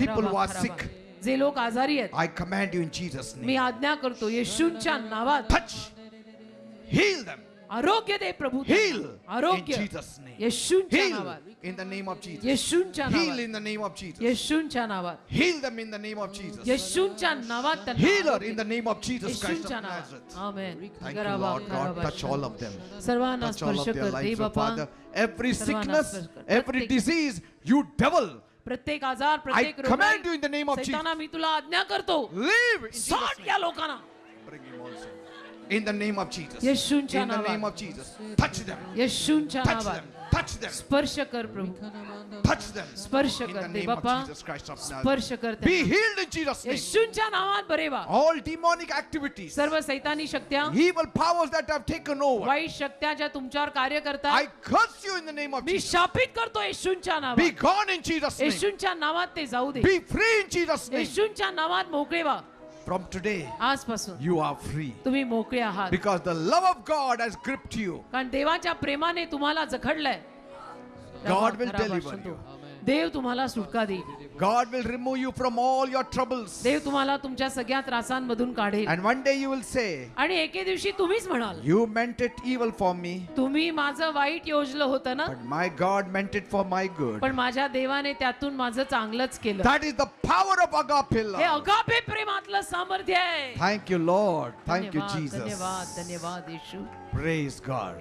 people who are sick, जे लोक आजारी आहेत I command you in Jesus' me name. आज्ञा करतो येशूंच्या नावात Touch, heal them, आरोग्य दे प्रभू heal in आरोग्य Jesus' name. येशूंच्या Heal नावात in the name of Jesus. येशूंच्या Heal नावात in the name of Jesus. येशूंच्या नावात Heal them in the name of Jesus. येशूंच्या नावात त्यांना Healer आरोग्य in the name of Jesus Christ of येशूंच्या नावात Nazareth. Amen Thank you, Lord God. Touch all of them. सर्वांना Touch all स्पर्श of their कर दे lives, oh बापा Father. Every सर्वांना sickness, स्पर्श कर. every प्रत्येक- disease, you devil, प्रत्येक आजार I प्रत्येक command you in the name of सैताना मी तुला आज्ञा करतो leave in Jesus' सोड name. या लोकांना Bring him also. In the name of Jesus. येशूंच्या In the name नावात of Jesus. Touch them. येशूंच्या Touch नावात them. Touch them. स्पर्श कर प्रभू Touch them. स्पर्श In the कर दे name of बापा Jesus Christ of Nazareth. स्पर्श कर Be त्यांना. healed in Jesus' name. येशूंच्या नावात बरे व्हा All demonic activities, सर्व सैतानी शक्त्या evil powers that have taken over, वाईट शक्त्या ज्या तुमच्यावर कार्य I करतात curse you in the name of me Jesus. शापित करतो येशूंच्या Be नावात gone in Jesus' name. येशूंच्या नावात ते जाऊ दे Be free in Jesus' name. येशूंच्या नावात मोकळे व्हा From today, आजपासून you are free. तुम्ही मोकळे आहात Because the love of God has gripped you. कारण देवाच्या प्रेमाने तुम्हाला जखडलंय God will deliver you. देव तुम्हाला सुटका देईल God will remove you from all your troubles. देव तुम्हाला तुमच्या सगळ्या त्रासांमधून काढेल And one day you will say, आणि एके दिवशी तुम्हीच म्हणाल you meant it evil for me, तुम्ही माझं वाईट योजलं होतं ना but my God meant it for my good. पण माझ्या देवाने त्यातून माझं चांगलंच केलं That is the power of agape हे love. अगापे प्रेमातलं सामर्थ्य आहे Thank you, Lord. Thank you, धन्यवाद Jesus. धन्यवाद धन्यवाद येशू Praise God.